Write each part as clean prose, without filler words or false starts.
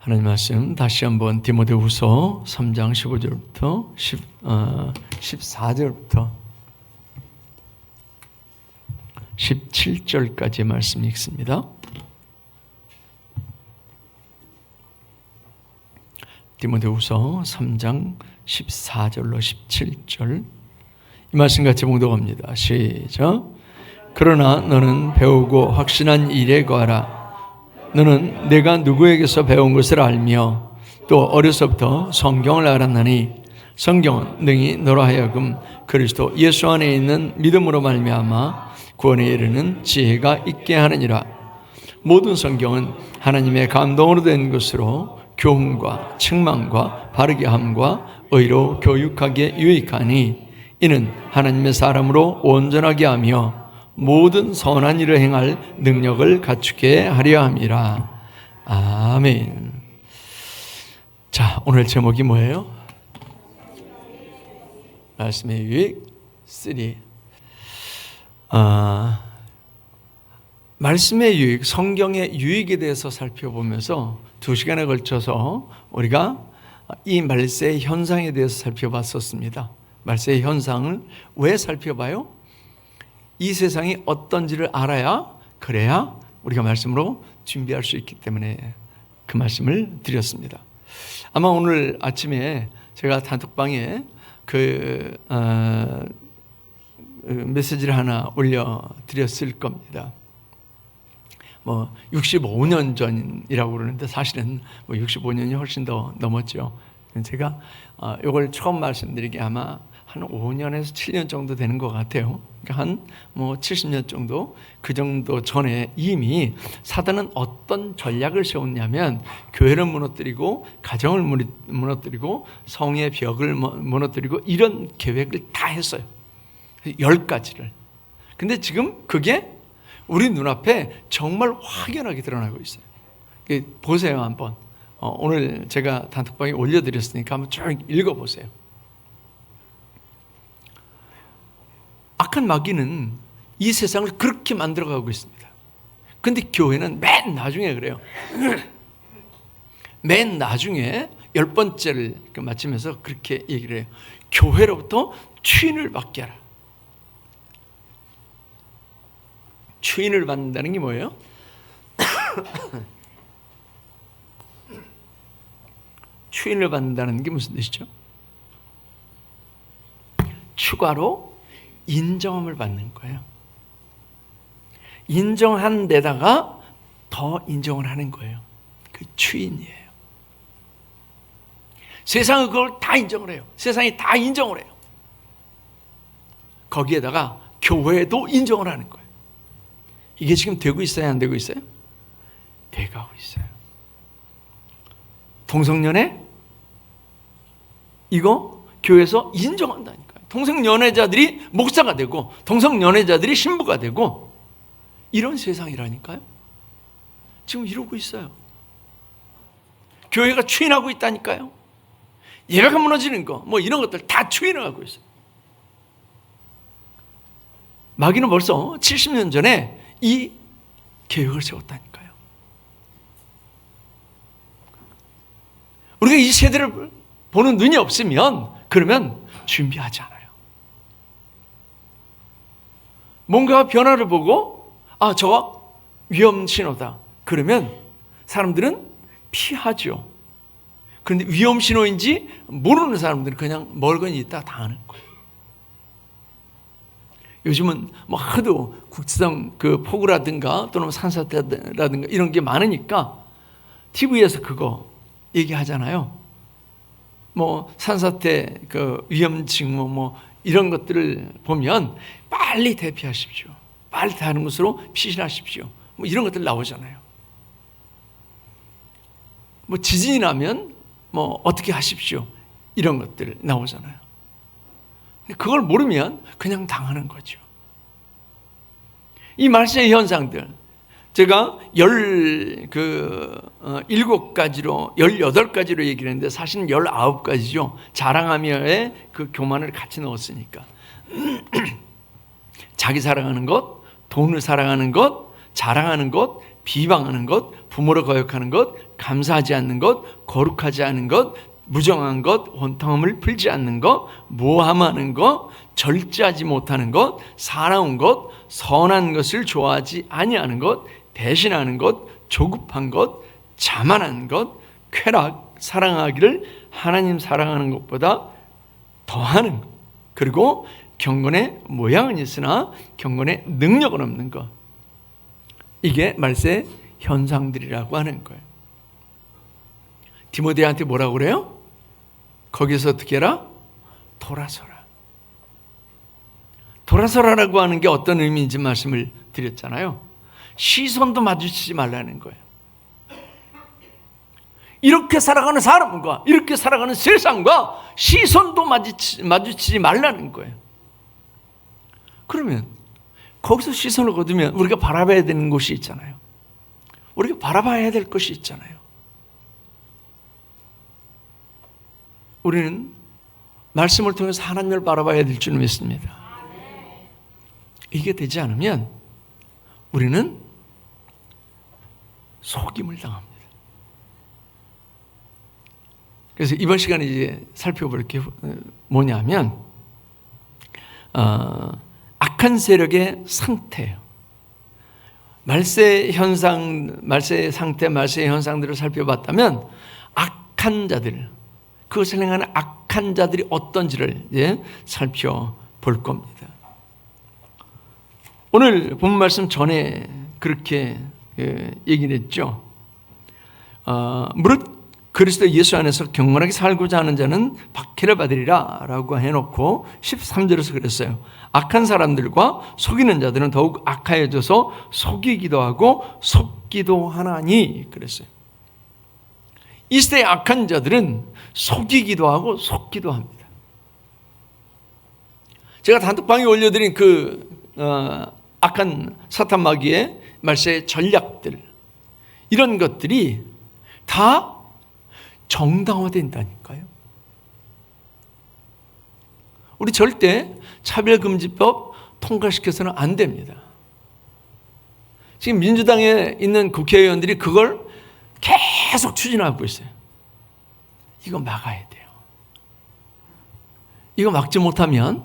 하나님 말씀 다시 한번 디모데후서 3장 15절부터 14절부터 17절까지 말씀 읽습니다. 디모데후서 3장 14절로 17절 이 말씀 같이 봉독합니다. 시작. 그러나 너는 배우고 확신한 일에 거하라. 너는 내가 누구에게서 배운 것을 알며 또 어려서부터 성경을 알았나니 성경은 능히 너로 하여금 그리스도 예수 안에 있는 믿음으로 말미암아 구원에 이르는 지혜가 있게 하느니라. 모든 성경은 하나님의 감동으로 된 것으로 교훈과 책망과 바르게 함과 의로 교육하기에 유익하니 이는 하나님의 사람으로 온전하게 하며 모든 선한 일을 행할 능력을 갖추게 하려 함이라. 아멘. 자, 오늘 제목이 뭐예요? 말씀의 유익 3. 말씀의 유익, 성경의 유익에 대해서 살펴보면서 2시간에 걸쳐서 우리가 이 말세의 현상에 대해서 살펴봤었습니다. 말세의 현상을 왜 살펴봐요? 이 세상이 어떤지를 알아야, 그래야 우리가 말씀으로 준비할 수 있기 때문에 그 말씀을 드렸습니다. 아마 오늘 아침에 제가 단톡방에 메시지를 하나 올려드렸을 겁니다. 65년 전이라고 그러는데 사실은 65년이 훨씬 더 넘었죠. 제가 이걸 처음 말씀드리기 아마 한 5년에서 7년 정도 되는 것 같아요. 그러니까 한 70년 정도, 그 정도 전에 이미 사단은 어떤 전략을 세웠냐면 교회를 무너뜨리고 가정을 무너뜨리고 성의 벽을 무너뜨리고 이런 계획을 다 했어요. 10가지를. 근데 지금 그게 우리 눈앞에 정말 확연하게 드러나고 있어요. 보세요 한번. 오늘 제가 단톡방에 올려드렸으니까 한번 쭉 읽어보세요. 악한 마귀는 이 세상을 그렇게 만들어가고 있습니다. 근데 교회는 맨 나중에 그래요. 맨 나중에 10번째를 마치면서 그렇게 얘기를 해요. 교회로부터 추인을 받게 하라. 추인을 받는다는 게 뭐예요? 추인을 받는다는 게 무슨 뜻이죠? 추가로 인정함을 받는 거예요. 인정한 데다가 더 인정을 하는 거예요. 그 추인이에요. 세상은 그걸 다 인정을 해요. 세상이 다 인정을 해요. 거기에다가 교회도 인정을 하는 거예요. 이게 지금 되고 있어요? 안 되고 있어요? 돼가고 있어요. 동성연애? 이거 교회에서 인정한다니까요. 동성연애자들이 목사가 되고 동성연애자들이 신부가 되고 이런 세상이라니까요. 지금 이러고 있어요. 교회가 추인하고 있다니까요. 예배가 무너지는 거 이런 것들 다 추인을 하고 있어요. 마귀는 벌써 70년 전에 이 계획을 세웠다니까요. 우리가 이 세대를 보는 눈이 없으면 그러면 준비하지 않아요. 뭔가 변화를 보고 저거 위험 신호다. 그러면 사람들은 피하죠. 그런데 위험 신호인지 모르는 사람들은 그냥 멀거니 있다 당하는 거예요. 요즘은 하도 국지성 폭우라든가 또는 산사태라든가 이런 게 많으니까 TV에서 그거 얘기하잖아요. 산사태 위험 징후 이런 것들을 보면 빨리 대피하십시오. 빨리 다른 곳으로 피신하십시오. 이런 것들 나오잖아요. 지진이 나면 어떻게 하십시오. 이런 것들 나오잖아요. 그걸 모르면 그냥 당하는 거죠. 이 말세의 현상들 제가 17가지로 18가지로 얘기를 했는데 사실은 19가지죠. 자랑하며의 그 교만을 같이 넣었으니까 자기 사랑하는 것, 돈을 사랑하는 것, 자랑하는 것, 비방하는 것, 부모를 거역하는 것, 감사하지 않는 것, 거룩하지 않은 것, 무정한 것, 원통함을 풀지 않는 것, 모함하는 것, 절제하지 못하는 것, 사나운 것, 선한 것을 좋아하지 아니하는 것, 배신하는 것, 조급한 것, 자만한 것, 쾌락, 사랑하기를 하나님 사랑하는 것보다 더하는 것, 그리고 경건의 모양은 있으나 경건의 능력은 없는 것. 이게 말세 현상들이라고 하는 거예요. 디모데한테 뭐라고 그래요? 거기서 어떻게 해라? 돌아서라. 돌아서라라고 하는 게 어떤 의미인지 말씀을 드렸잖아요. 시선도 마주치지 말라는 거예요. 이렇게 살아가는 사람과 이렇게 살아가는 세상과 시선도 마주치지 말라는 거예요. 그러면 거기서 시선을 거두면 우리가 바라봐야 되는 곳이 있잖아요. 우리가 바라봐야 될 것이 있잖아요. 우리는 말씀을 통해서 하나님을 바라봐야 될 줄 믿습니다. 이게 되지 않으면 우리는 속임을 당합니다. 그래서 이번 시간에 이제 살펴볼 게 뭐냐면 악한 세력의 상태예요. 말세 현상, 말세 상태, 말세 현상들을 살펴봤다면 악한 자들, 그것을 행하는 악한 자들이 어떤지를 이제 살펴볼 겁니다. 오늘 본 말씀 전에 그렇게 얘기를 했죠. 무릇 그리스도 예수 안에서 경건하게 살고자 하는 자는 박해를 받으리라 라고 해놓고 13절에서 그랬어요. 악한 사람들과 속이는 자들은 더욱 악하여져서 속이기도 하고 속기도 하나니 그랬어요. 이 시대의 악한 자들은 속이기도 하고 속기도 합니다. 제가 단톡방에 올려드린 악한 사탄 마귀의 말세의 전략들, 이런 것들이 다 정당화된다니까요. 우리 절대 차별금지법 통과시켜서는 안 됩니다. 지금 민주당에 있는 국회의원들이 그걸 계속 추진하고 있어요. 이거 막아야 돼요. 이거 막지 못하면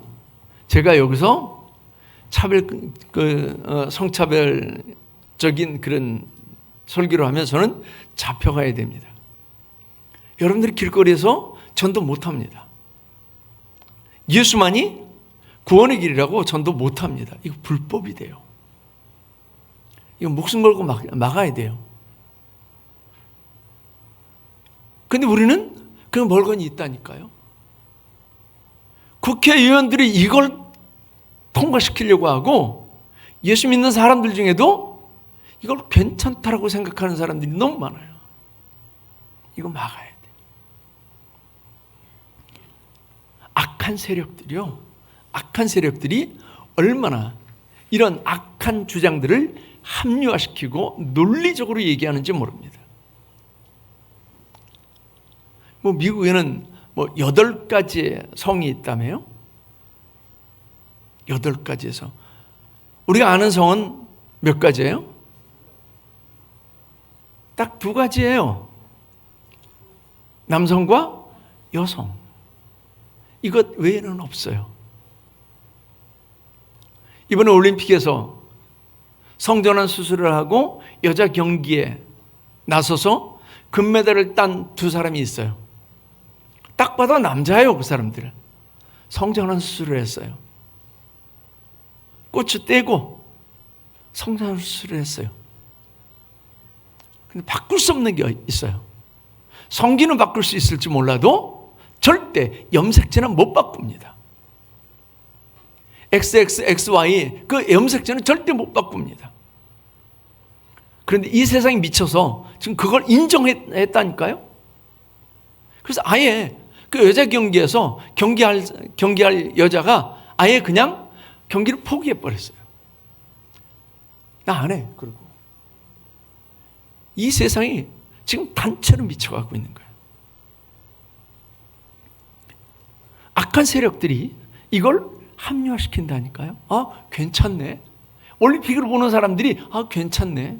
제가 여기서 성차별적인 그런 설교를 하면 저는 잡혀가야 됩니다. 여러분들이 길거리에서 전도 못합니다. 예수만이 구원의 길이라고 전도 못합니다. 이거 불법이 돼요. 이거 목숨 걸고 막아야 돼요. 근데 우리는 그냥 멀건히 있다니까요. 국회의원들이 이걸 통과시키려고 하고 예수 믿는 사람들 중에도 이걸 괜찮다라고 생각하는 사람들이 너무 많아요. 이거 막아야 돼요. 악한 세력들이 얼마나 이런 악한 주장들을 합리화시키고 논리적으로 얘기하는지 모릅니다. 미국에는 8가지의 성이 있다며요? 8가지의 성. 우리가 아는 성은 몇 가지예요? 딱 2가지예요. 남성과 여성. 이것 외에는 없어요. 이번에 올림픽에서 성전환 수술을 하고 여자 경기에 나서서 금메달을 딴 2사람이 있어요. 딱 봐도 남자예요. 그 사람들은 성전환 수술을 했어요. 고추 떼고 성전환 수술을 했어요. 근데 바꿀 수 없는 게 있어요. 성기는 바꿀 수 있을지 몰라도 절대 염색체는 못 바꿉니다. XXXY 그 염색체는 절대 못 바꿉니다. 그런데 이 세상이 미쳐서 지금 그걸 인정했다니까요. 그래서 아예 그 여자 경기에서 경기할 여자가 아예 그냥 경기를 포기해버렸어요. 나 안 해. 그리고 이 세상이 지금 단체로 미쳐가고 있는 거예요. 악한 세력들이 이걸 합리화시킨다니까요. 괜찮네. 올림픽을 보는 사람들이 괜찮네.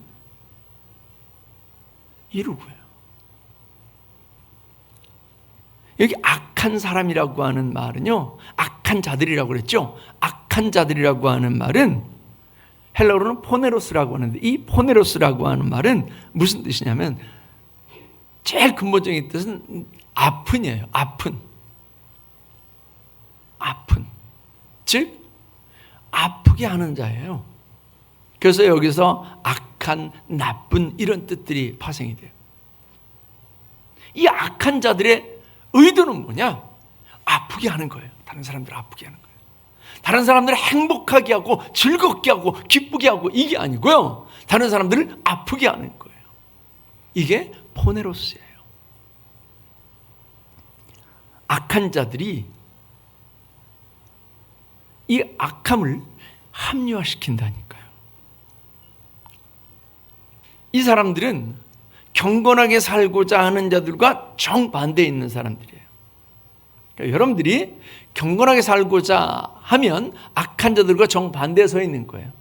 이루고요. 여기 악한 사람이라고 하는 말은요, 악한 자들이라고 그랬죠. 악한 자들이라고 하는 말은 헬라어로는 포네로스라고 하는데, 이 포네로스라고 하는 말은 무슨 뜻이냐면 제일 근본적인 뜻은 아픈이에요. 아픈. 즉 아프게 하는 자예요. 그래서 여기서 악한, 나쁜 이런 뜻들이 파생이 돼요. 이 악한 자들의 의도는 뭐냐? 아프게 하는 거예요. 다른 사람들을 아프게 하는 거예요. 다른 사람들을 행복하게 하고 즐겁게 하고 기쁘게 하고 이게 아니고요. 다른 사람들을 아프게 하는 거예요. 이게 포네로스예요. 악한 자들이 이 악함을 합리화시킨다니까요. 이 사람들은 경건하게 살고자 하는 자들과 정반대에 있는 사람들이에요. 그러니까 여러분들이 경건하게 살고자 하면 악한 자들과 정반대에 서 있는 거예요.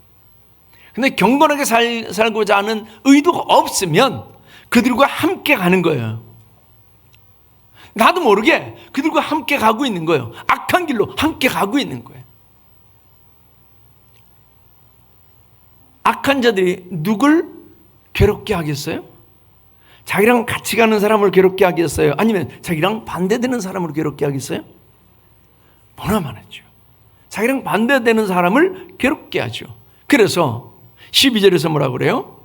그런데 경건하게 살고자 하는 의도가 없으면 그들과 함께 가는 거예요. 나도 모르게 그들과 함께 가고 있는 거예요. 악한 길로 함께 가고 있는 거예요. 악한 자들이 누굴 괴롭게 하겠어요? 자기랑 같이 가는 사람을 괴롭게 하겠어요? 아니면 자기랑 반대되는 사람을 괴롭게 하겠어요? 보나만 하죠. 자기랑 반대되는 사람을 괴롭게 하죠. 그래서 12절에서 뭐라고 그래요?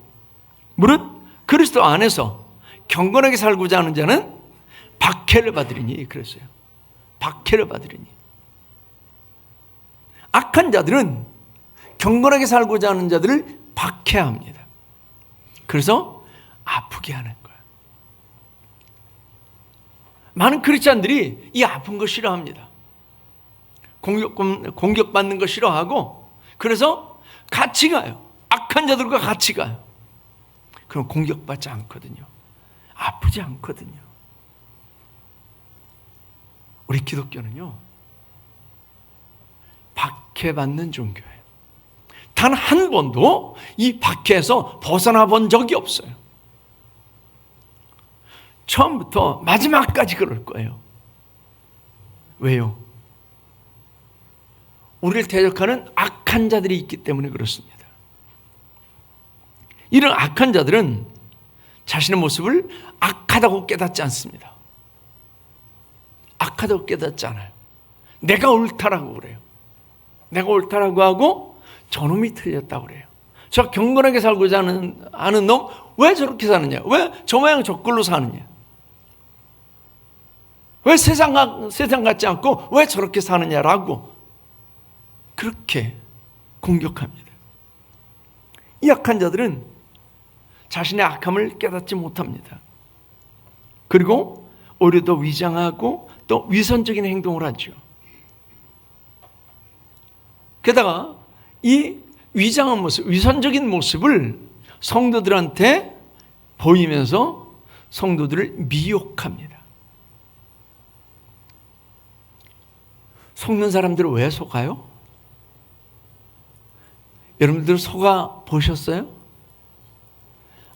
무릇 그리스도 안에서 경건하게 살고자 하는 자는 박해를 받으리니, 그랬어요. 박해를 받으리니. 악한 자들은 경건하게 살고자 하는 자들을 박해합니다. 그래서 아프게 하는 거예요. 많은 크리스찬들이 이 아픈 거 싫어합니다. 공격받는 거 싫어하고, 그래서 같이 가요. 악한 자들과 같이 가요. 그럼 공격받지 않거든요. 아프지 않거든요. 우리 기독교는요, 박해받는 종교예요. 단 한 번도 이 박해에서 벗어나 본 적이 없어요. 처음부터 마지막까지 그럴 거예요. 왜요? 우리를 대적하는 악한 자들이 있기 때문에 그렇습니다. 이런 악한 자들은 자신의 모습을 악하다고 깨닫지 않습니다. 악하다고 깨닫지 않아요. 내가 옳다라고 그래요. 내가 옳다라고 하고 저놈이 틀렸다고 그래요. 저 경건하게 살고자 하는 놈 왜 저렇게 사느냐? 왜 저 모양 저 꼴로 사느냐? 왜 세상 같지 않고 왜 저렇게 사느냐라고 그렇게 공격합니다. 이 악한 자들은 자신의 악함을 깨닫지 못합니다. 그리고 오히려 더 위장하고 또 위선적인 행동을 하죠. 게다가 이 위장한 모습, 위선적인 모습을 성도들한테 보이면서 성도들을 미혹합니다. 속는 사람들을 왜 속아요? 여러분들 속아 보셨어요?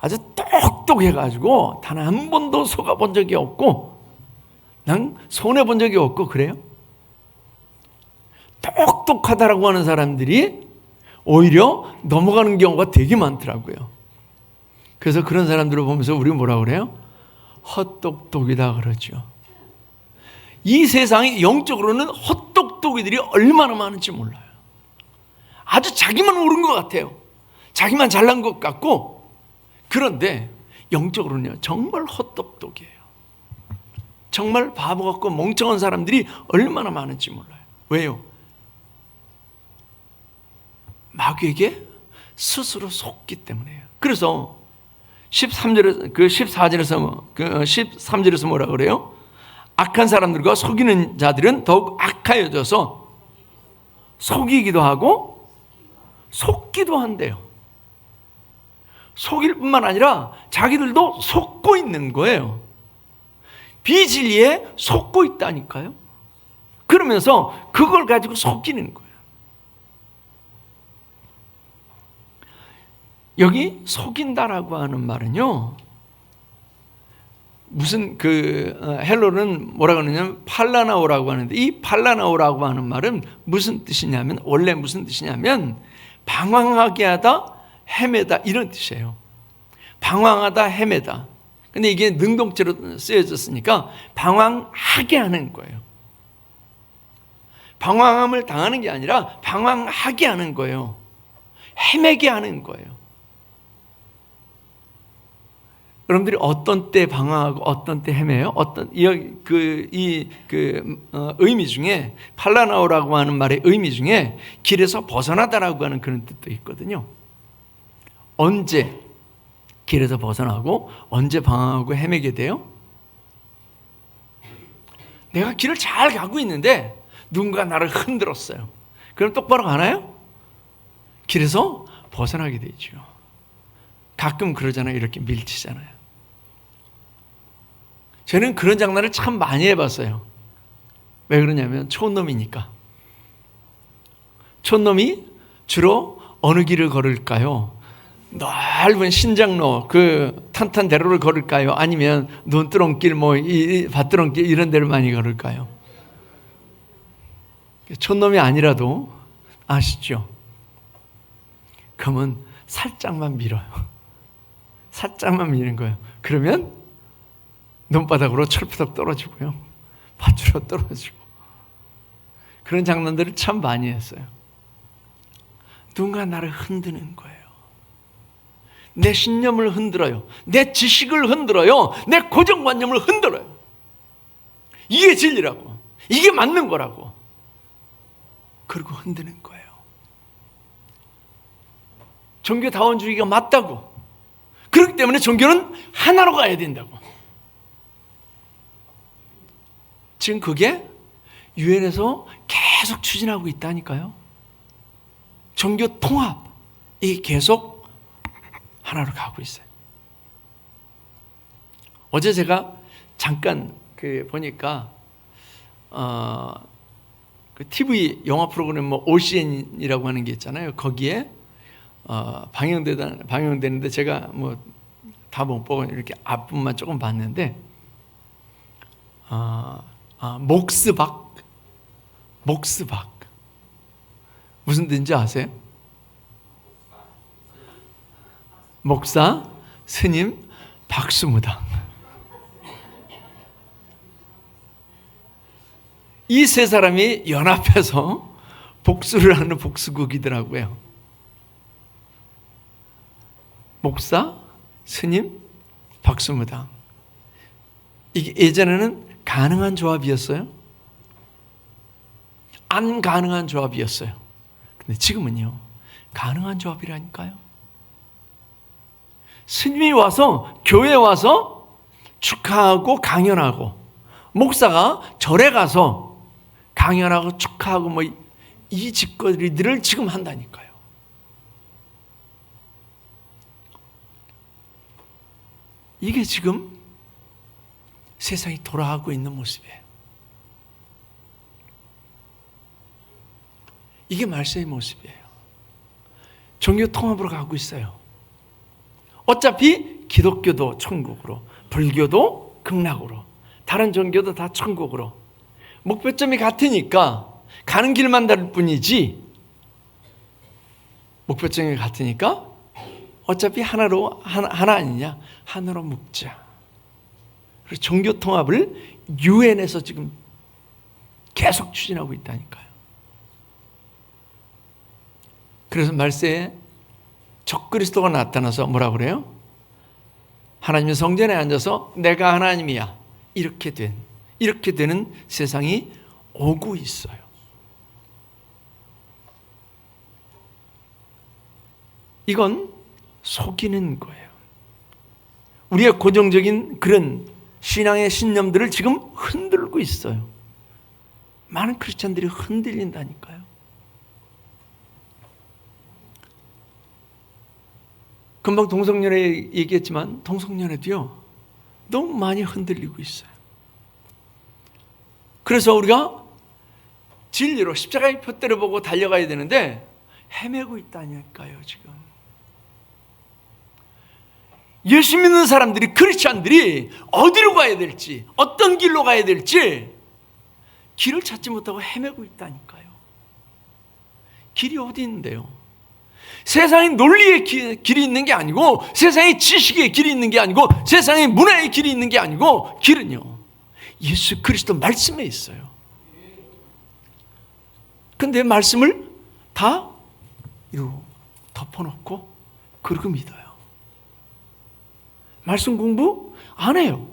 아주 똑똑해가지고 단 한 번도 속아 본 적이 없고 난 손해 본 적이 없고 그래요? 똑똑하다라고 하는 사람들이 오히려 넘어가는 경우가 되게 많더라고요. 그래서 그런 사람들을 보면서 우리 뭐라 그래요? 헛똑똑이다 그러죠. 이 세상에 영적으로는 헛똑똑이들이 얼마나 많은지 몰라요. 아주 자기만 옳은 것 같아요. 자기만 잘난 것 같고, 그런데 영적으로는요 정말 헛똑똑이에요. 정말 바보 같고 멍청한 사람들이 얼마나 많은지 몰라요. 왜요? 마귀에게 스스로 속기 때문에요. 그래서 13절에서 뭐라 그래요? 악한 사람들과 속이는 자들은 더욱 악하여져서 속이기도 하고 속기도 한대요. 속일 뿐만 아니라 자기들도 속고 있는 거예요. 비진리에 속고 있다니까요. 그러면서 그걸 가지고 속이는 거예요. 여기 속인다라고 하는 말은요, 무슨 헬로는 뭐라고 하느냐면 팔라나오라고 하는데, 이 팔라나오라고 하는 말은 무슨 뜻이냐면, 원래 무슨 뜻이냐면 방황하게 하다, 헤매다, 이런 뜻이에요. 방황하다, 헤매다. 근데 이게 능동체로 쓰여졌으니까 방황하게 하는 거예요. 방황함을 당하는 게 아니라 방황하게 하는 거예요. 헤매게 하는 거예요. 여러분들이 어떤 때 방황하고 어떤 때 헤매요? 의미 중에, 팔라나오라고 하는 말의 의미 중에 길에서 벗어나다라고 하는 그런 뜻도 있거든요. 언제 길에서 벗어나고 언제 방황하고 헤매게 돼요? 내가 길을 잘 가고 있는데 누군가 나를 흔들었어요. 그럼 똑바로 가나요? 길에서 벗어나게 되죠. 가끔 그러잖아요. 이렇게 밀치잖아요. 저는 그런 장난을 참 많이 해봤어요. 왜 그러냐면 촌놈이니까. 촌놈이 주로 어느 길을 걸을까요? 넓은 신장로, 탄탄대로를 걸을까요? 아니면 논두렁길, 밭두렁길 이런 데를 많이 걸을까요? 촌놈이 아니라도 아시죠? 그러면 살짝만 밀어요. 살짝만 미는 거예요. 그러면 논바닥으로 철푸덕 떨어지고요. 밭으로 떨어지고. 그런 장난들을 참 많이 했어요. 누군가 나를 흔드는 거예요. 내 신념을 흔들어요. 내 지식을 흔들어요. 내 고정관념을 흔들어요. 이게 진리라고. 이게 맞는 거라고. 그리고 흔드는 거예요. 종교다원주의가 맞다고. 그렇기 때문에 종교는 하나로 가야 된다고. 지금 그게 유엔에서 계속 추진하고 있다니까요. 종교 통합이 계속 하나로 가고 있어요. 어제 제가 잠깐 보니까 TV 영화 프로그램 OCN이라고 하는 게 있잖아요. 거기에 방영되는데 제가 다 못 보고 이렇게 앞부분만 조금 봤는데 목스박 무슨 뜻인지 아세요? 목사, 스님, 박수무당. 이 세 사람이 연합해서 복수를 하는 복수국이더라고요. 목사, 스님, 박수무당. 이게 예전에는 가능한 조합이었어요. 안 가능한 조합이었어요. 근데 지금은요, 가능한 조합이라니까요. 스님이 와서 교회에 와서 축하하고 강연하고, 목사가 절에 가서 강연하고 축하하고 이 짓거리들을 지금 한다니까요. 이게 지금 세상이 돌아가고 있는 모습이에요. 이게 말세의 모습이에요. 종교 통합으로 가고 있어요. 어차피 기독교도 천국으로, 불교도 극락으로, 다른 종교도 다 천국으로. 목표점이 같으니까 가는 길만 다를 뿐이지, 목표점이 같으니까 어차피 하나로, 하나 아니냐, 하나로 묶자. 그래서 종교 통합을 유엔에서 지금 계속 추진하고 있다니까요. 그래서 말세에 적그리스도가 나타나서 뭐라 그래요? 하나님의 성전에 앉아서 내가 하나님이야, 이렇게 되는 세상이 오고 있어요. 이건 속이는 거예요. 우리의 고정적인 그런 신앙의 신념들을 지금 흔들고 있어요. 많은 크리스찬들이 흔들린다니까요. 금방 동성연애 얘기했지만 동성연애도요, 너무 많이 흔들리고 있어요. 그래서 우리가 진리로 십자가의 표대를 보고 달려가야 되는데 헤매고 있다니까요. 지금 예수 믿는 사람들이, 크리스찬들이 어디로 가야 될지, 어떤 길로 가야 될지 길을 찾지 못하고 헤매고 있다니까요. 길이 어디 있는데요? 세상의 논리의 길이 있는 게 아니고, 세상의 지식의 길이 있는 게 아니고, 세상의 문화의 길이 있는 게 아니고, 길은요, 예수 그리스도 말씀에 있어요. 근데 말씀을 다 이러고 덮어놓고 그러고 믿어요. 말씀 공부 안 해요.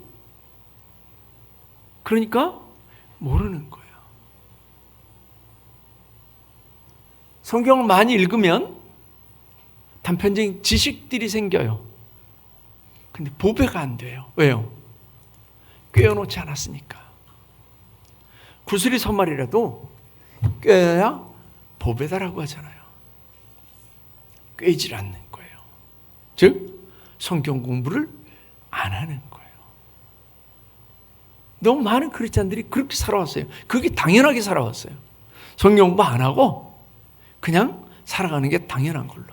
그러니까 모르는 거예요. 성경을 많이 읽으면 단편적인 지식들이 생겨요. 근데 보배가 안 돼요. 왜요? 꿰어놓지 않았으니까. 구슬이 선말이라도 꿰어야 보배다라고 하잖아요. 꿰질 않는 거예요. 즉 성경 공부를 안 하는 거예요. 너무 많은 크리스찬들이 그렇게 살아왔어요. 그게 당연하게 살아왔어요. 성경 공부 안 하고 그냥 살아가는 게 당연한 걸로.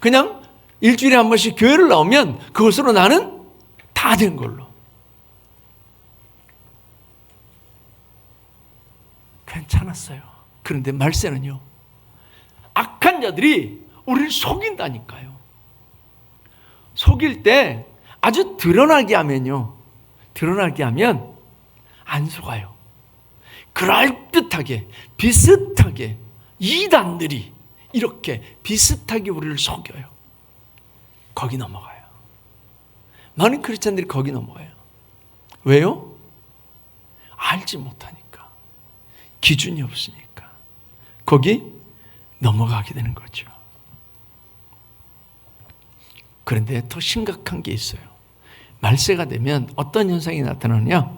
그냥 일주일에 한 번씩 교회를 나오면 그것으로 나는 다 된 걸로. 괜찮았어요. 그런데 말세는요, 악한 자들이 우리를 속인다니까요. 속일 때 아주 드러나게 하면요, 드러나게 하면 안 속아요. 그럴듯하게 비슷하게 이단들이 이렇게 비슷하게 우리를 속여요. 거기 넘어가요. 많은 크리스찬들이 거기 넘어가요. 왜요? 알지 못하니까. 기준이 없으니까. 거기 넘어가게 되는 거죠. 그런데 더 심각한 게 있어요. 말세가 되면 어떤 현상이 나타나느냐?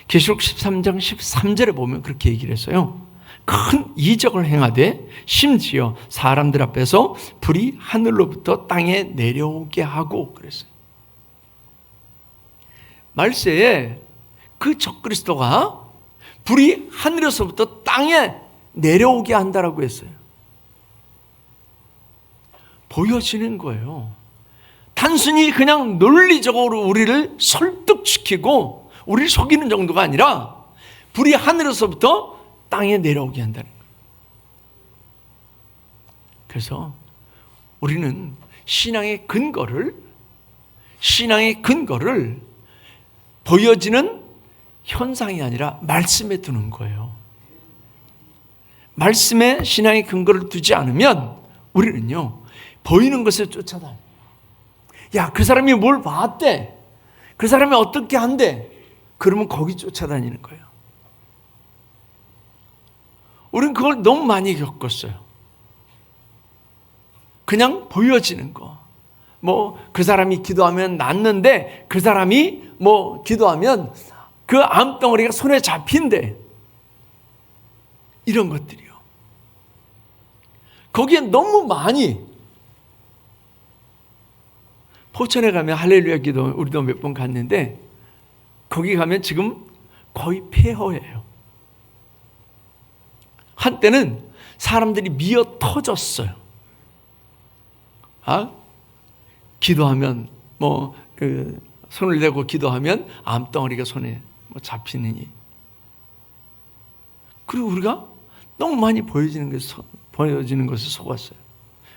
계시록 13장 13절에 보면 그렇게 얘기를 했어요. 큰 이적을 행하되 심지어 사람들 앞에서 불이 하늘로부터 땅에 내려오게 하고 그랬어요. 말세에 그 적그리스도가 불이 하늘에서부터 땅에 내려오게 한다라고 했어요. 보여지는 거예요. 단순히 그냥 논리적으로 우리를 설득시키고 우리를 속이는 정도가 아니라 불이 하늘에서부터 땅에 내려오게 한다는 거예요. 그래서 우리는 신앙의 근거를 보여지는 현상이 아니라 말씀에 두는 거예요. 말씀에 신앙의 근거를 두지 않으면 우리는요, 보이는 것을 쫓아다녀요. 야, 그 사람이 뭘 봤대? 그 사람이 어떻게 한대? 그러면 거기 쫓아다니는 거예요. 우리는 그걸 너무 많이 겪었어요. 그냥 보여지는 거. 그 사람이 기도하면 낫는데, 그 사람이 기도하면 그 암덩어리가 손에 잡힌대. 이런 것들이요. 거기에 너무 많이, 포천에 가면 할렐루야 기도 우리도 몇 번 갔는데, 거기 가면 지금 거의 폐허예요. 한때는 사람들이 미어 터졌어요. 기도하면 손을 대고 기도하면 암덩어리가 손에 잡히느니. 그리고 우리가 너무 많이 보여지는 것을 속았어요.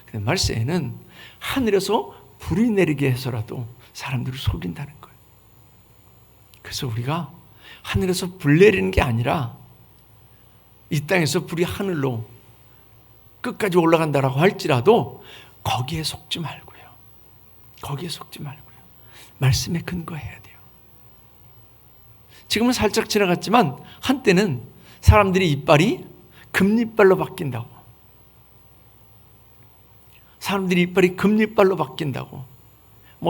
근데 말세에는 하늘에서 불이 내리게 해서라도 사람들을 속인다는 거예요. 그래서 우리가 하늘에서 불 내리는 게 아니라 이 땅에서 불이 하늘로 끝까지 올라간다라고 할지라도 거기에 속지 말고요. 거기에 속지 말고요. 말씀에 근거해야 돼요. 지금은 살짝 지나갔지만 한때는 사람들이 이빨이 금리빨로 바뀐다고. 사람들이 이빨이 금리빨로 바뀐다고.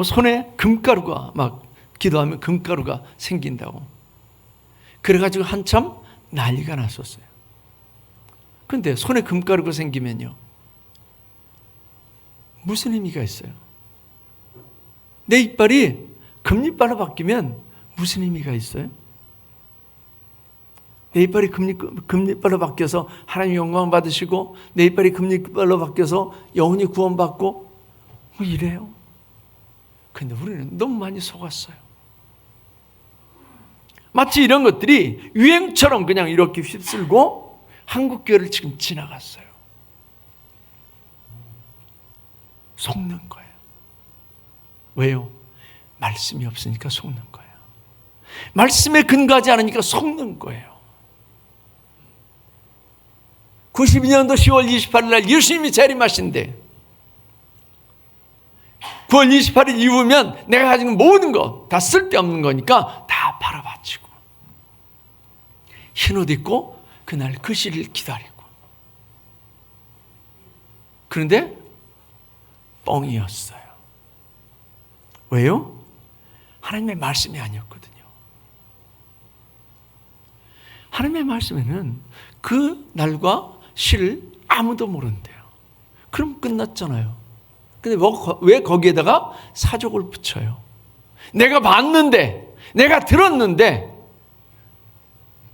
손에 금가루가 기도하면 금가루가 생긴다고. 그래가지고 한참 난리가 났었어요. 근데 손에 금가루가 생기면요, 무슨 의미가 있어요? 내 이빨이 금리빨로 바뀌면 무슨 의미가 있어요? 내 이빨이 금리빨로 바뀌어서 하나님 영광 받으시고, 내 이빨이 금리빨로 바뀌어서 영혼이 구원받고, 이래요. 근데 우리는 너무 많이 속았어요. 마치 이런 것들이 유행처럼 그냥 이렇게 휩쓸고 한국 교회를 지금 지나갔어요. 속는 거예요. 왜요? 말씀이 없으니까 속는 거예요. 말씀에 근거하지 않으니까 속는 거예요. 92년도 10월 28일 날 예수님이 재림하신대. 9월 28일 이후면 내가 가진 모든 거 다 쓸데없는 거니까 다 팔아바치고 흰옷 입고 그날 그 시를 기다리고. 그런데 뻥이었어요. 왜요? 하나님의 말씀이 아니었거든요. 하나님의 말씀에는 그 날과 시를 아무도 모른대요. 그럼 끝났잖아요. 근데 왜 거기에다가 사족을 붙여요? 내가 봤는데, 내가 들었는데,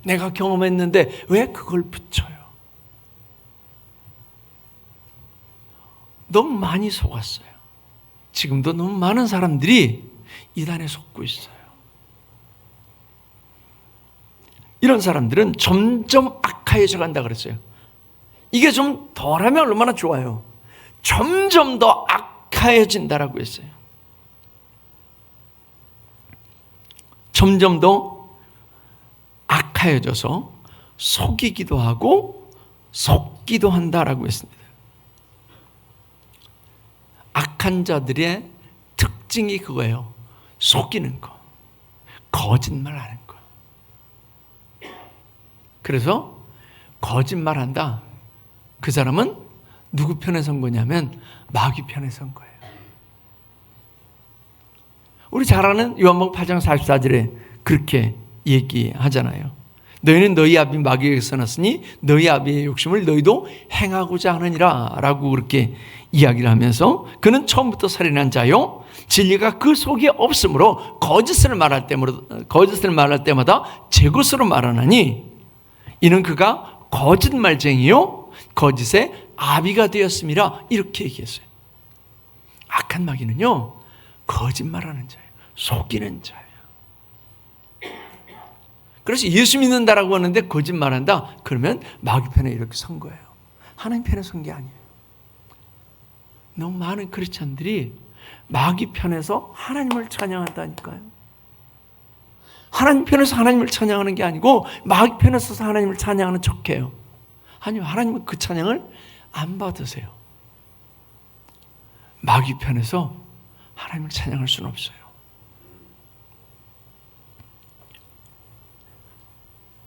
내가 경험했는데 왜 그걸 붙여요? 너무 많이 속았어요. 지금도 너무 많은 사람들이 이단에 속고 있어요. 이런 사람들은 점점 악화해져 간다 그랬어요. 이게 좀 덜하면 얼마나 좋아요. 점점 더 악화해진다라고 했어요. 점점 더 악화해져서 속이기도 하고 속기도 한다라고 했습니다. 악한 자들의 특징이 그거예요. 속이는 거, 거짓말하는 거. 그래서 거짓말한다. 그 사람은 누구 편에 선 거냐면 마귀 편에 선 거예요. 우리 잘 아는 요한복음 8장 44절에 그렇게 얘기하잖아요. 너희는 너희 아비 마귀에게서 났으니 너희 아비의 욕심을 너희도 행하고자 하느니라 라고 그렇게 이야기를 하면서 그는 처음부터 살인한 자요 진리가 그 속에 없으므로 거짓을 말할 때마다 제 것으로 말하나니 이는 그가 거짓말쟁이요 거짓의 아비가 되었음이라 이렇게 얘기했어요. 악한 마귀는요 거짓말하는 자예요. 속이는 자예요. 그래서 예수 믿는다라고 하는데 거짓말한다. 그러면 마귀 편에 이렇게 선 거예요. 하나님 편에 선 게 아니에요. 너무 많은 크리스찬들이 마귀 편에서 하나님을 찬양한다니까요. 하나님 편에서 하나님을 찬양하는 게 아니고 마귀 편에 서서 하나님을 찬양하는 척해요. 아니요, 하나님은 그 찬양을 안 받으세요. 마귀 편에서 하나님을 찬양할 수는 없어요.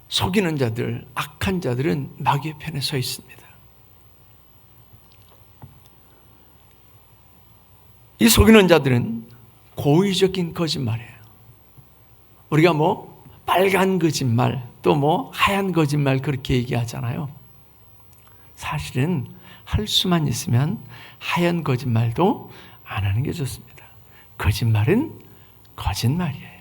속이는 자들, 악한 자들은 마귀의 편에 서 있습니다. 이 속이는 자들은 고의적인 거짓말이에요. 우리가 뭐 빨간 거짓말, 또 뭐 하얀 거짓말 그렇게 얘기하잖아요. 사실은 할 수만 있으면 하얀 거짓말도 안 하는 게 좋습니다. 거짓말은 거짓말이에요.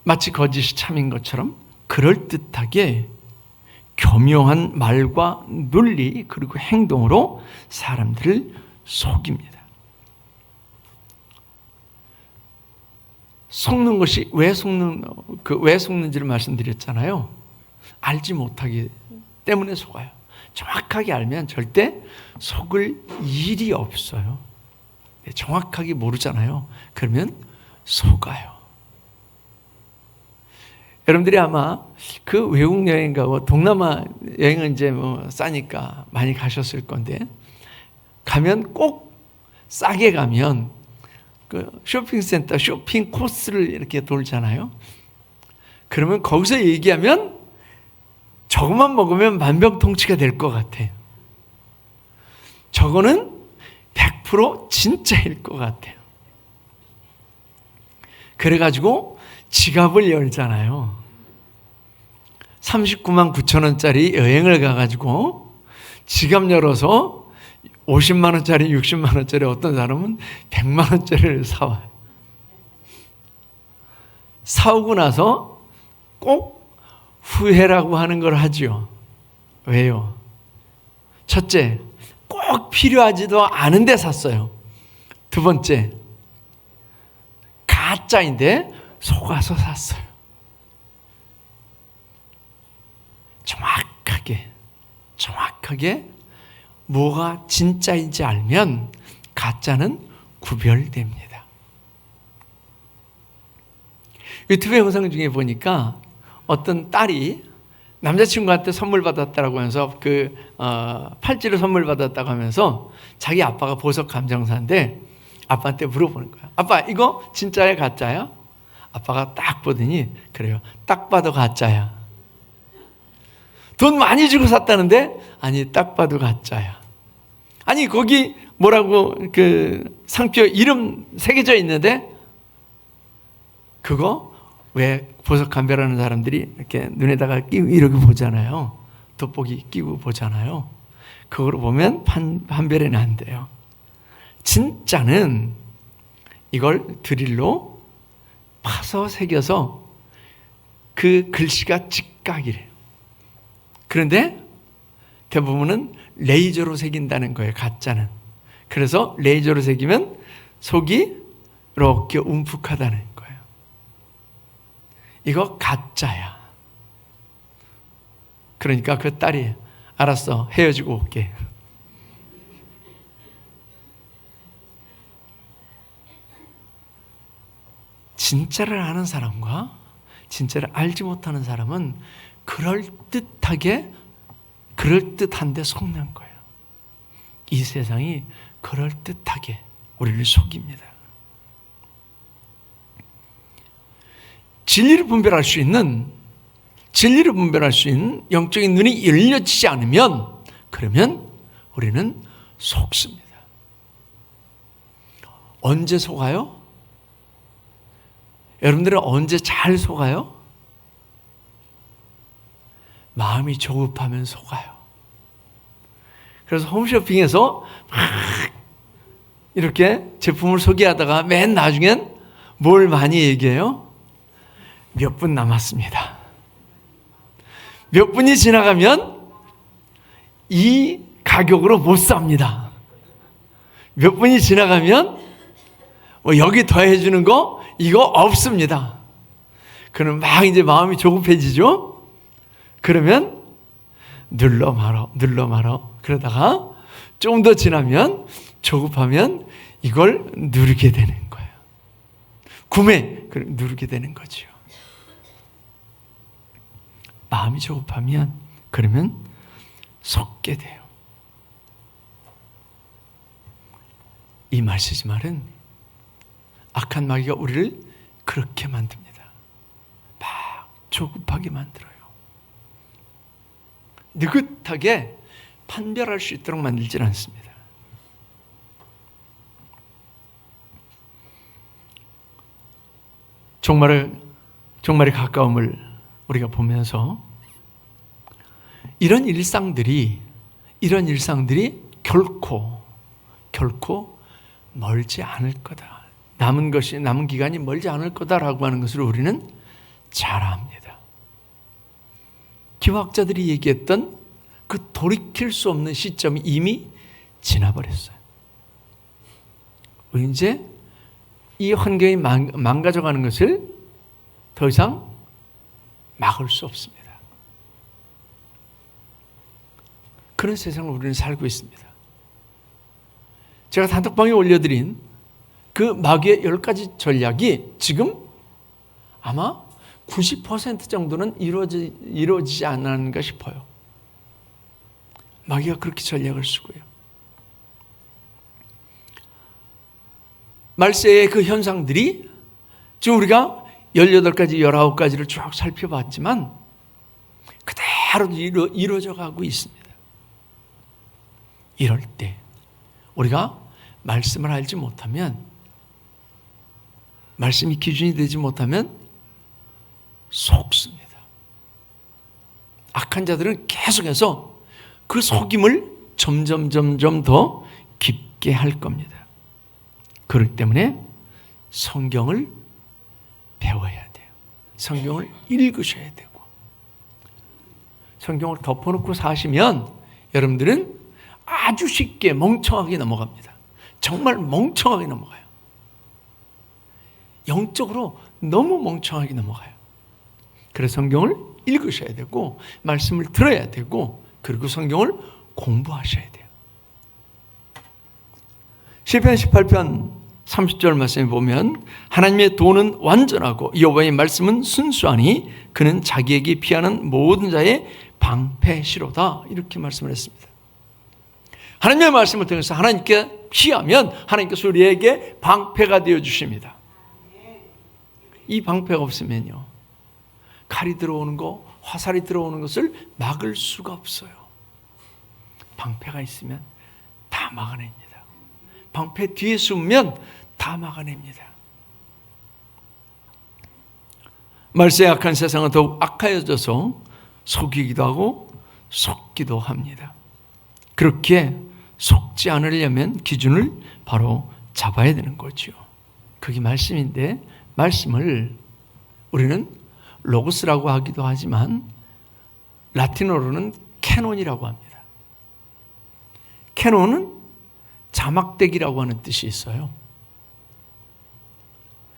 마치 거짓이 참인 것처럼 그럴듯하게 교묘한 말과 논리 그리고 행동으로 사람들을 속입니다. 속는 것이 왜 속는지를 말씀드렸잖아요. 알지 못하기 때문에 속아요. 정확하게 알면 절대 속을 일이 없어요. 정확하게 모르잖아요. 그러면 속아요. 여러분들이 아마 그 외국 여행 가고 동남아 여행은 이제 뭐 싸니까 많이 가셨을 건데 가면 꼭 싸게 가면 그 쇼핑센터 쇼핑 코스를 이렇게 돌잖아요. 그러면 거기서 얘기하면 저것만 먹으면 만병통치가 될 것 같아요. 저거는 100% 진짜일 것 같아요. 그래가지고 지갑을 열잖아요. 39만 9천 원짜리 여행을 가가지고 지갑 열어서 50만 원짜리, 60만 원짜리 어떤 사람은 100만 원짜리를 사와요. 사오고 나서 꼭 후회라고 하는 걸 하죠. 왜요? 첫째, 꼭 필요하지도 않은데 샀어요. 두 번째, 가짜인데 속아서 샀어요. 정확하게 뭐가 진짜인지 알면 가짜는 구별됩니다. 유튜브 영상 중에 보니까 어떤 딸이 남자친구한테 선물 받았다고 하면서 팔찌를 선물 받았다고 하면서 자기 아빠가 보석 감정사인데 아빠한테 물어보는 거야. 아빠, 이거 진짜야 가짜야? 아빠가 딱 보더니 그래요. 딱 봐도 가짜야. 돈 많이 주고 샀다는데 아니 딱 봐도 가짜야. 아니 거기 뭐라고 상표 이름 새겨져 있는데 그거 왜 보석 감별하는 사람들이 이렇게 눈에다가 끼고 이렇게 보잖아요. 돋보기 끼고 보잖아요. 그거로 보면 판별은 안 돼요. 진짜는 이걸 드릴로 파서 새겨서 그 글씨가 직각이래요. 그런데 대부분은 레이저로 새긴다는 거예요. 가짜는. 그래서 레이저로 새기면 속이 이렇게 움푹하다는 거예요. 이거 가짜야. 그러니까 그 딸이 알았어, 헤어지고 올게. 진짜를 아는 사람과 진짜를 알지 못하는 사람은 그럴듯한데 속는 거예요. 이 세상이 그럴듯하게 우리를 속입니다. 진리를 분별할 수 있는 영적인 눈이 열려지지 않으면 그러면 우리는 속습니다. 언제 속아요? 여러분들은 언제 잘 속아요? 마음이 조급하면 속아요. 그래서 홈쇼핑에서 막 이렇게 제품을 소개하다가 맨 나중엔 뭘 많이 얘기해요? 몇 분 남았습니다. 몇 분이 지나가면 이 가격으로 못 삽니다. 몇 분이 지나가면 여기 더해주는 거 이거 없습니다. 그럼 막 이제 마음이 조급해지죠? 그러면 눌러 말어 그러다가 좀 더 지나면 조급하면 이걸 누르게 되는 거예요. 누르게 되는 거죠. 마음이 조급하면 그러면 속게 돼요. 이 말은 악한 마귀가 우리를 그렇게 만듭니다. 막 조급하게 만들어요. 느긋하게 판별할 수 있도록 만들지 않습니다. 종말의 가까움을 우리가 보면서 이런 일상들이 결코 멀지 않을 거다. 남은 기간이 멀지 않을 거다라고 하는 것을 우리는 잘 압니다. 기화학자들이 얘기했던 그 돌이킬 수 없는 시점이 이미 지나버렸어요. 이제 이 환경이 망가져가는 것을 더 이상 막을 수 없습니다. 그런 세상을 우리는 살고 있습니다. 제가 단톡방에 올려드린 그 마귀의 10가지 전략이 지금 아마 90% 정도는 이루어지지 않았는가 싶어요. 마귀가 그렇게 전략을 쓰고요. 말세의 그 현상들이 지금 우리가 18가지, 19가지를 쭉 살펴봤지만 그대로 이루어져 가고 있습니다. 이럴 때 우리가 말씀을 알지 못하면, 말씀이 기준이 되지 못하면 속습니다. 악한 자들은 계속해서 그 속임을 점점 더 깊게 할 겁니다. 그렇기 때문에 성경을 배워야 돼요. 성경을 읽으셔야 되고, 성경을 덮어놓고 사시면 여러분들은 아주 쉽게 멍청하게 넘어갑니다. 정말 멍청하게 넘어가요. 영적으로 너무 멍청하게 넘어가요. 그래서 성경을 읽으셔야 되고 말씀을 들어야 되고 그리고 성경을 공부하셔야 돼요. 시편 18편 30절 말씀에 보면 하나님의 도는 완전하고 여호와의 말씀은 순수하니 그는 자기에게 피하는 모든 자의 방패시로다, 이렇게 말씀을 했습니다. 하나님의 말씀을 통해서 하나님께 피하면 하나님께서 우리에게 방패가 되어 주십니다. 이 방패가 없으면요, 칼이 들어오는 거, 화살이 들어오는 것을 막을 수가 없어요. 방패가 있으면 다 막아냅니다. 방패 뒤에 숨으면 다 막아냅니다. 말세에 악한 세상은 더욱 악하여져서 속이기도 하고 속기도 합니다. 그렇게 속지 않으려면 기준을 바로 잡아야 되는 거죠. 그게 말씀인데 말씀을 우리는 로고스라고 하기도 하지만 라틴어로는 캐논이라고 합니다. 캐논은 자막대기라고 하는 뜻이 있어요.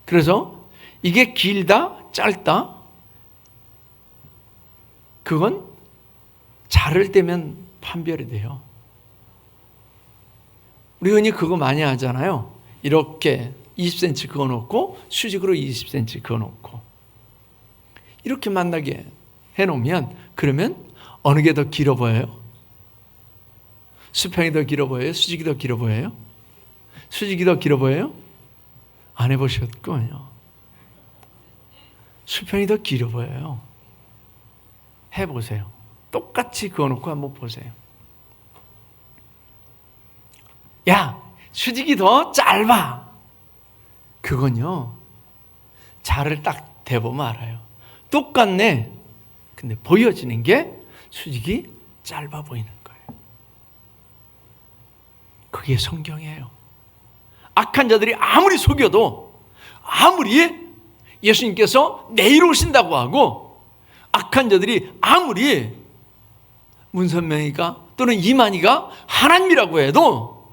그래서 이게 길다, 짧다, 그건 자를 떼면 판별이 돼요. 우리 흔히 그거 많이 하잖아요. 이렇게 20cm 그어놓고 수직으로 20cm 그어놓고 이렇게 만나게 해놓으면 그러면 어느 게 더 길어 보여요? 수평이 더 길어 보여요? 수직이 더 길어 보여요? 수직이 더 길어 보여요? 안 해보셨군요. 수평이 더 길어 보여요. 해보세요. 똑같이 그어놓고 한번 보세요. 야, 수직이 더 짧아. 그건요, 자를 딱 대보면 알아요. 똑같네. 근데 보여지는 게 수직이 짧아 보이는 거예요. 그게 성경이에요. 악한 자들이 아무리 속여도, 아무리 예수님께서 내일 오신다고 하고, 악한 자들이 아무리 문선명이가 또는 이만희가 하나님이라고 해도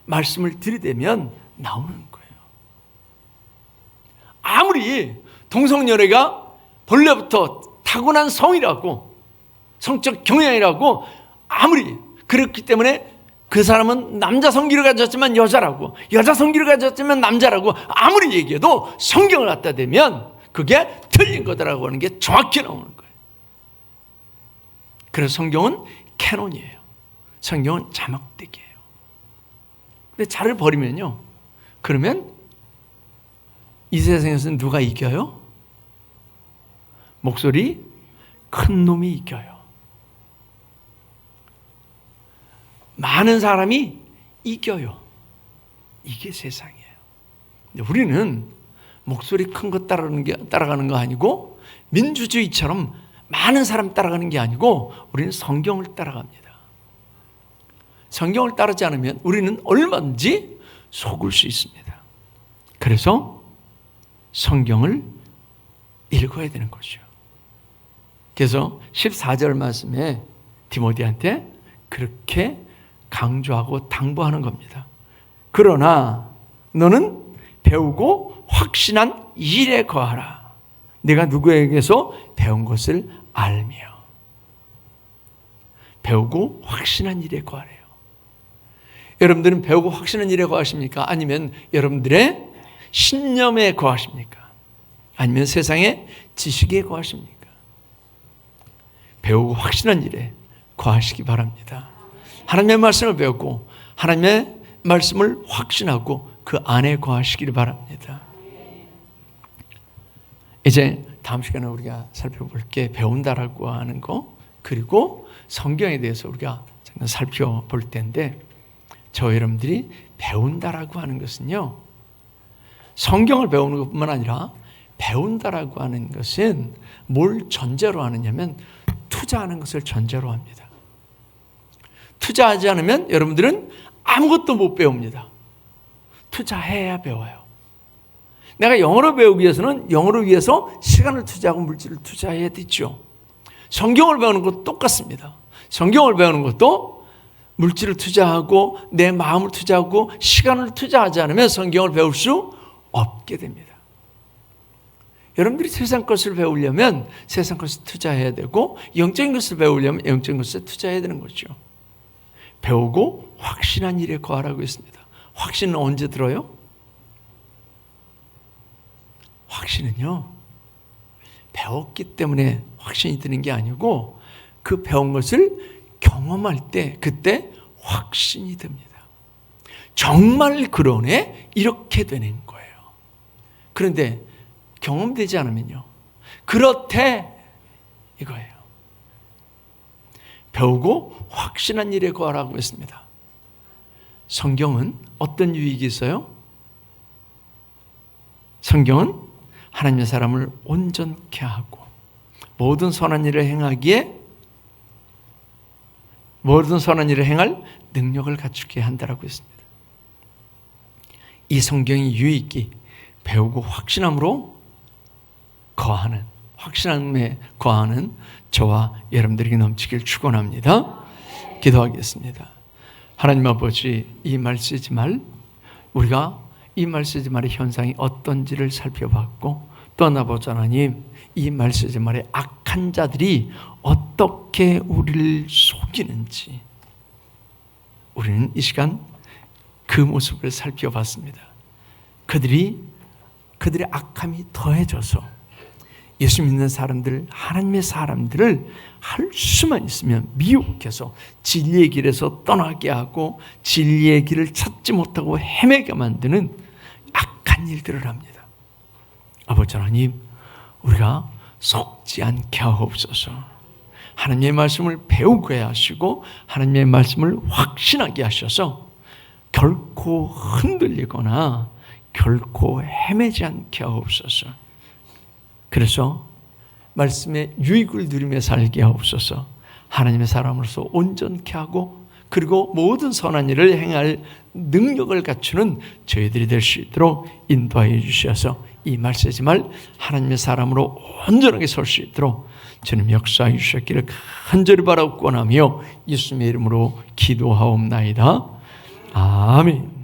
말씀을 들이대면 나오는 거예요. 아무리 동성연애가 본래부터 타고난 성이라고, 성적 경향이라고 아무리 그렇기 때문에 그 사람은 남자 성기를 가졌지만 여자라고, 여자 성기를 가졌지만 남자라고 아무리 얘기해도 성경을 갖다 대면 그게 틀린 거다라고 하는 게 정확히 나오는 거예요. 그래서 성경은 캐논이에요. 성경은 자막대기예요. 근데 자를 버리면요, 그러면 이 세상에서는 누가 이겨요? 목소리 큰 놈이 이겨요. 많은 사람이 이겨요. 이게 세상이에요. 근데 우리는 목소리 큰 거 따라가는 거 아니고, 민주주의처럼 많은 사람 따라가는 게 아니고, 우리는 성경을 따라갑니다. 성경을 따르지 않으면 우리는 얼마든지 속을 수 있습니다. 그래서 성경을 읽어야 되는 거죠. 그래서 14절 말씀에 디모데한테 그렇게 강조하고 당부하는 겁니다. 그러나 너는 배우고 확신한 일에 거하라. 내가 누구에게서 배운 것을 알며. 배우고 확신한 일에 거하래요. 여러분들은 배우고 확신한 일에 거하십니까? 아니면 여러분들의 신념에 거하십니까? 아니면 세상의 지식에 거하십니까? 배우고 확신한 일에 거하시기 바랍니다. 하나님의 말씀을 배우고 하나님의 말씀을 확신하고 그 안에 거하시기를 바랍니다. 이제 다음 시간에 우리가 살펴볼 게 배운다라고 하는 거, 그리고 성경에 대해서 우리가 살펴볼 텐데, 저 여러분들이 배운다라고 하는 것은요, 성경을 배우는 것뿐만 아니라 배운다라고 하는 것은 뭘 전제로 하느냐면 투자하는 것을 전제로 합니다. 투자하지 않으면 여러분들은 아무것도 못 배웁니다. 투자해야 배워요. 내가 영어를 배우기 위해서는 영어를 위해서 시간을 투자하고 물질을 투자해야 되죠. 성경을 배우는 것도 똑같습니다. 성경을 배우는 것도 물질을 투자하고 내 마음을 투자하고 시간을 투자하지 않으면 성경을 배울 수 없게 됩니다. 여러분들이 세상 것을 배우려면 세상 것을 투자해야 되고 영적인 것을 배우려면 영적인 것을 투자해야 되는 거죠. 배우고 확신한 일에 거하라고 했습니다. 확신은 언제 들어요? 확신은요, 배웠기 때문에 확신이 드는 게 아니고 그 배운 것을 경험할 때 그때 확신이 듭니다. 정말 그러네? 이렇게 되는 거예요. 그런데 경험되지 않으면요, 그렇대 이거예요. 배우고 확신한 일에 거하라고 했습니다. 성경은 어떤 유익이 있어요? 성경은 하나님의 사람을 온전케 하고 모든 선한 일을 행하기에 모든 선한 일을 행할 능력을 갖추게 한다라고 했습니다. 이 성경의 유익이 배우고 확신함으로 거하는, 확신함에 거하는 저와 여러분들에게 넘치길 축원합니다. 기도하겠습니다. 하나님 아버지, 이 말쓰지 말, 우리가 이 말쓰지 말의 현상이 어떤지를 살펴봤고, 또 아버지 하나님, 이 말쓰지 말의 악한 자들이 어떻게 우리를 속이는지 우리는 이 시간 그 모습을 살펴봤습니다. 그들의 악함이 더해져서 예수 믿는 사람들, 하나님의 사람들을 할 수만 있으면 미혹해서 진리의 길에서 떠나게 하고 진리의 길을 찾지 못하고 헤매게 만드는 악한 일들을 합니다. 아버지 하나님, 우리가 속지 않게 하옵소서. 하나님의 말씀을 배우게 하시고 하나님의 말씀을 확신하게 하셔서 결코 흔들리거나 결코 헤매지 않게 하옵소서. 그래서 말씀의 유익을 누리며 살게 하옵소서. 하나님의 사람으로서 온전케 하고 그리고 모든 선한 일을 행할 능력을 갖추는 저희들이 될 수 있도록 인도하여 주셔서 이 말쓰지 말 하나님의 사람으로 온전하게 설 수 있도록 주님 역사해 주셨기를 간절히 바라고 원하며 예수님의 이름으로 기도하옵나이다. 아멘.